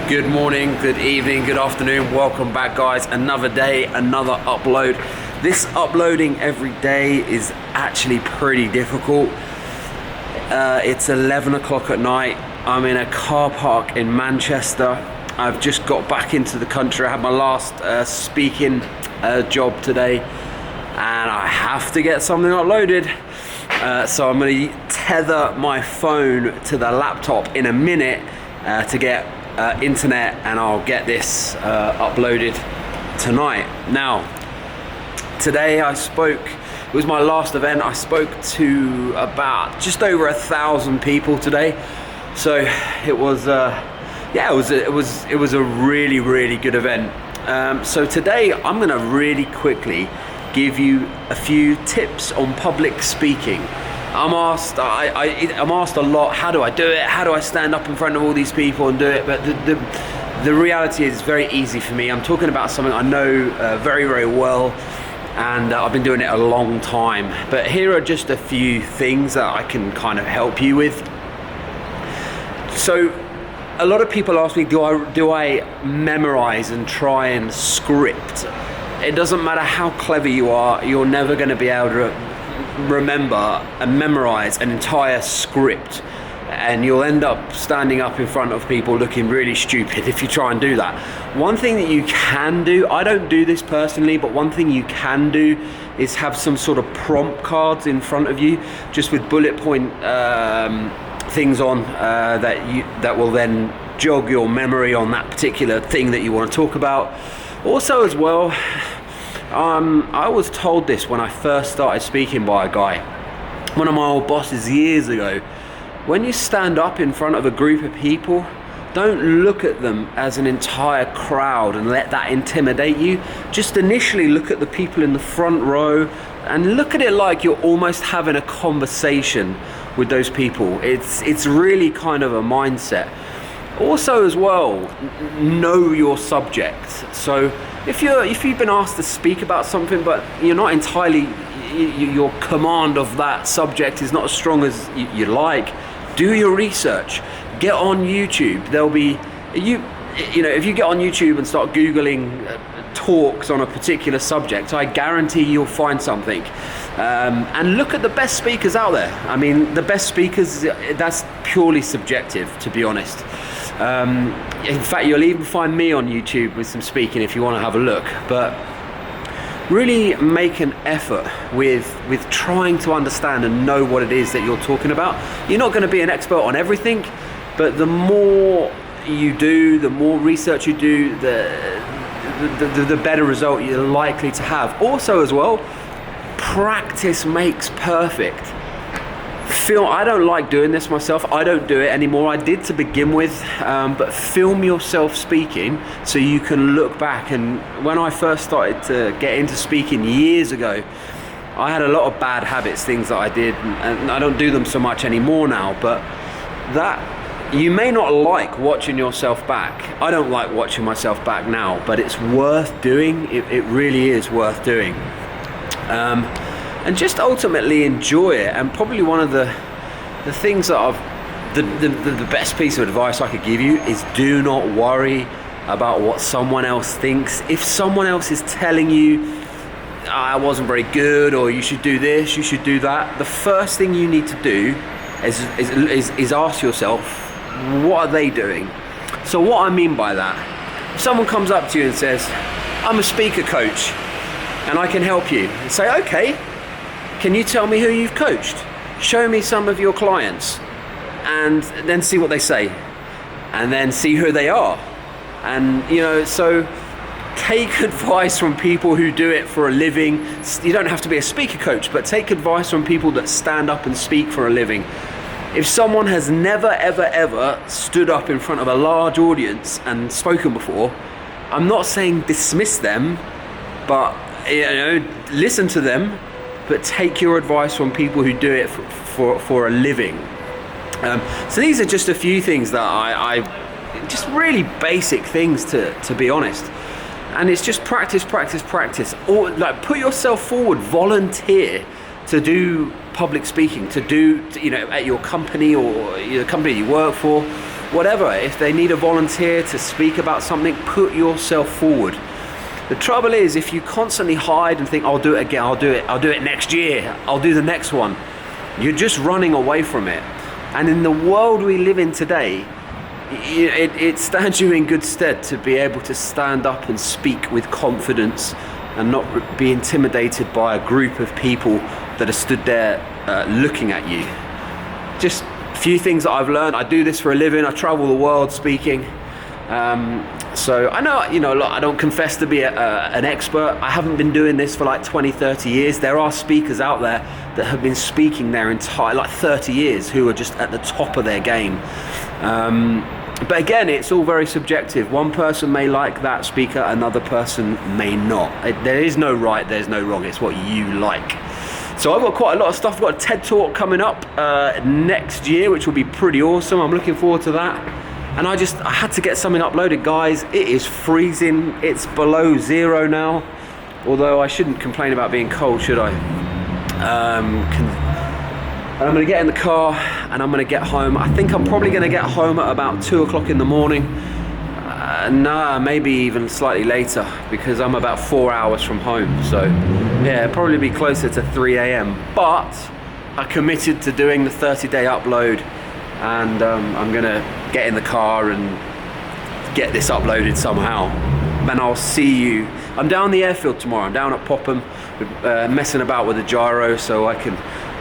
Good morning, good evening, good afternoon. Welcome back, guys. Another day, another upload. This uploading every day is actually pretty difficult. It's 11 o'clock at night. I'm in a car park in Manchester. I've just got back into the country. I had my last speaking job today, and I have to get something uploaded. So I'm going to tether my phone to the laptop in a minute to get internet, and I'll get this uploaded tonight. Now, today I spoke, it was my last event. I spoke to about just over 1,000 people today. So it was, it was a really good event. So today I'm going to really quickly give you a few tips on public speaking. I'm asked a lot, how do I do it? How do I stand up in front of all these people and do it? But the reality is it's very easy for me. I'm talking about something I know very well, and I've been doing it a long time. But here are just a few things that I can kind of help you with. So a lot of people ask me, do I memorize and try and script? It doesn't matter how clever you are, you're never going to be able to remember and memorize an entire script, and you'll end up standing up in front of people looking really stupid if you try and do that. One thing that you can do, I don't do this personally, but one thing you can do is have some sort of prompt cards in front of you, just with bullet point things on that will then jog your memory on that particular thing that you want to talk about. Also as well, I was told this when I first started speaking by a guy, one of my old bosses years ago. When you stand up in front of a group of people, don't look at them as an entire crowd and let that intimidate you. Just initially look at the people in the front row and look at it like you're almost having a conversation with those people. It's really kind of a mindset. Also as well, know your subject. So if you've been asked to speak about something, but you're not entirely, your command of that subject is not as strong as you like, do your research. Get on YouTube. There'll be, if you get on YouTube and start Googling talks on a particular subject, I guarantee you'll find something. And look at the best speakers out there. I mean, the best speakers, that's purely subjective, to be honest. In fact, you'll even find me on YouTube with some speaking if you want to have a look. But really make an effort with trying to understand and know what it is that you're talking about. You're not going to be an expert on everything, but the more you do, the more research you do, the better result you're likely to have. Also as well, practice makes perfect. I don't like doing this myself. I don't do it anymore. I did to begin with, but film yourself speaking so you can look back. And when I first started to get into speaking years ago, I had a lot of bad habits, things that I did, and I don't do them so much anymore now. But that, you may not like watching yourself back. I don't like watching myself back now, but it's worth doing. It really is worth doing. And just ultimately enjoy it. And probably one of the things that the best piece of advice I could give you is do not worry about what someone else thinks. If someone else is telling you, I wasn't very good, or you should do this, you should do that, the first thing you need to do is ask yourself, what are they doing? So what I mean by that, if someone comes up to you and says, I'm a speaker coach and I can help you, and say, okay, can you tell me who you've coached? Show me some of your clients, and then see what they say, and then see who they are. And so take advice from people who do it for a living. You don't have to be a speaker coach, but take advice from people that stand up and speak for a living. If someone has never ever stood up in front of a large audience and spoken before, I'm not saying dismiss them, but listen to them, but take your advice from people who do it for a living. So these are just a few things that I just really basic things to be honest. And it's just practice. Or like, put yourself forward, volunteer to do public speaking, to do, at your company or the company you work for. whatever. If they need a volunteer to speak about something, put yourself forward. The trouble is, if you constantly hide and think, I'll do it again, I'll do it next year, I'll do the next one, you're just running away from it. And in the world we live in today, it stands you in good stead to be able to stand up and speak with confidence and not be intimidated by a group of people that are stood there looking at you. Just a few things that I've learned. I do this for a living. I travel the world speaking. So I know, I don't confess to be an expert. I haven't been doing this for like 20, 30 years. There are speakers out there that have been speaking their entire, like 30 years, who are just at the top of their game. But again, it's all very subjective. One person may like that speaker, another person may not. There is no right, there's no wrong. It's what you like. So I've got quite a lot of stuff. I've got a TED Talk coming up next year, which will be pretty awesome. I'm looking forward to that. And I had to get something uploaded, guys. It is freezing. It's below zero now. Although I shouldn't complain about being cold, should I? And I'm going to get in the car and I'm going to get home. I think I'm probably going to get home at about 2 o'clock in the morning. Maybe even slightly later, because I'm about 4 hours from home. So yeah, it'll probably be closer to 3 a.m. But I committed to doing the 30-day upload, and I'm going to get in the car and get this uploaded somehow. And I'll see you. I'm down the airfield tomorrow. I'm down at Popham, messing about with the gyro, so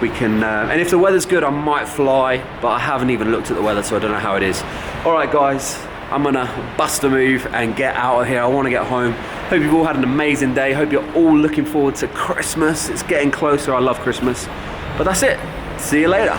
we can, and if the weather's good, I might fly, but I haven't even looked at the weather, so I don't know how it is. All right, guys, I'm gonna bust a move and get out of here. I want to get home. Hope you've all had an amazing day. Hope you're all looking forward to Christmas. It's getting closer. I love Christmas. But that's it. See you later.